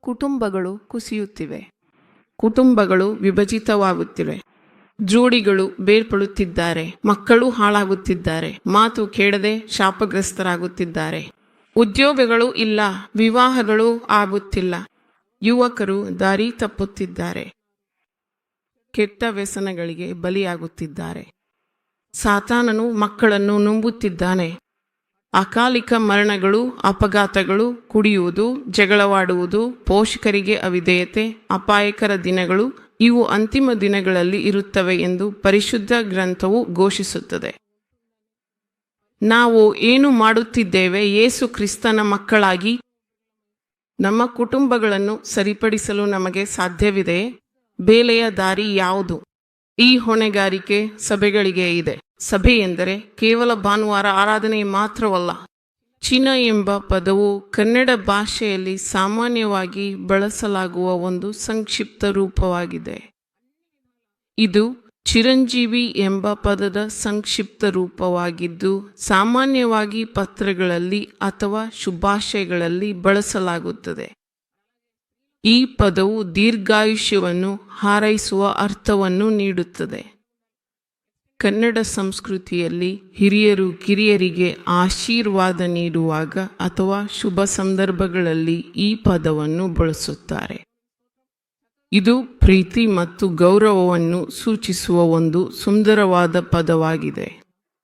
ಕುಟುಂಬಗಳು ಕುಸಿಯುತ್ತಿವೆ. ಕುಟುಂಬಗಳು ವಿಭಜಿತವಾಗುತ್ತಿವೆ. ಜೋಡಿಗಳು ಬೇರ್ಪಡುತ್ತಿದ್ದಾರೆ. ಮಕ್ಕಳು ಹಾಳಾಗುತ್ತಿದ್ದಾರೆ. ಮಾತು ಕೇಳದೆ ಶಾಪಗ್ರಸ್ತರಾಗುತ್ತಿದ್ದಾರೆ. ಉದ್ಯೋಗಗಳು ಇಲ್ಲ, ವಿವಾಹಗಳು ಆಗುತ್ತಿಲ್ಲ. ಯುವಕರು ದಾರಿ ತಪ್ಪುತ್ತಿದ್ದಾರೆ. ಕೆಟ್ಟ ವ್ಯಸನಗಳಿಗೆ ಬಲಿಯಾಗುತ್ತಿದ್ದಾರೆ. ಸಾತಾನನು ಮಕ್ಕಳನ್ನು ನುಂಗುತ್ತಿದ್ದಾನೆ. ಅಕಾಲಿಕ ಮರಣಗಳು, ಅಪಘಾತಗಳು, ಕುಡಿಯುವುದು, ಜಗಳವಾಡುವುದು, ಪೋಷಕರಿಗೆ ಅವಿಧೇಯತೆ, ಅಪಾಯಕರ ದಿನಗಳು ಇವು ಅಂತಿಮ ದಿನಗಳಲ್ಲಿ ಇರುತ್ತವೆ ಎಂದು ಪರಿಶುದ್ಧ ಗ್ರಂಥವು ಘೋಷಿಸುತ್ತದೆ. ನಾವು ಏನು ಮಾಡುತ್ತಿದ್ದೇವೆ? ಯೇಸು ಕ್ರಿಸ್ತನ ಮಕ್ಕಳಾಗಿ ನಮ್ಮ ಕುಟುಂಬಗಳನ್ನು ಸರಿಪಡಿಸಲು ನಮಗೆ ಸಾಧ್ಯವಿದೆ. ಬೇಲೆಯ ದಾರಿ ಯಾವುದು? ಈ ಹೊಣೆಗಾರಿಕೆ ಸಭೆಗಳಿಗೆ ಇದೆ. ಸಭೆ ಎಂದರೆ ಕೇವಲ ಭಾನುವಾರ ಆರಾಧನೆ ಮಾತ್ರವಲ್ಲ. ಚಿನ ಎಂಬ ಪದವು ಕನ್ನಡ ಭಾಷೆಯಲ್ಲಿ ಸಾಮಾನ್ಯವಾಗಿ ಬಳಸಲಾಗುವ ಒಂದು ಸಂಕ್ಷಿಪ್ತ ರೂಪವಾಗಿದೆ. ಇದು ಚಿರಂಜೀವಿ ಎಂಬ ಪದದ ಸಂಕ್ಷಿಪ್ತ ರೂಪವಾಗಿದ್ದು ಸಾಮಾನ್ಯವಾಗಿ ಪತ್ರಗಳಲ್ಲಿ ಅಥವಾ ಶುಭಾಶಯಗಳಲ್ಲಿ ಬಳಸಲಾಗುತ್ತದೆ. ಈ ಪದವು ದೀರ್ಘಾಯುಷ್ಯವನ್ನು ಹಾರೈಸುವ ಅರ್ಥವನ್ನು ನೀಡುತ್ತದೆ. ಕನ್ನಡ ಸಂಸ್ಕೃತಿಯಲ್ಲಿ ಹಿರಿಯರು ಕಿರಿಯರಿಗೆ ಆಶೀರ್ವಾದ ನೀಡುವಾಗ ಅಥವಾ ಶುಭ ಸಂದರ್ಭಗಳಲ್ಲಿ ಈ ಪದವನ್ನು ಬಳಸುತ್ತಾರೆ. ಇದು ಪ್ರೀತಿ ಮತ್ತು ಗೌರವವನ್ನು ಸೂಚಿಸುವ ಒಂದು ಸುಂದರವಾದ ಪದವಾಗಿದೆ.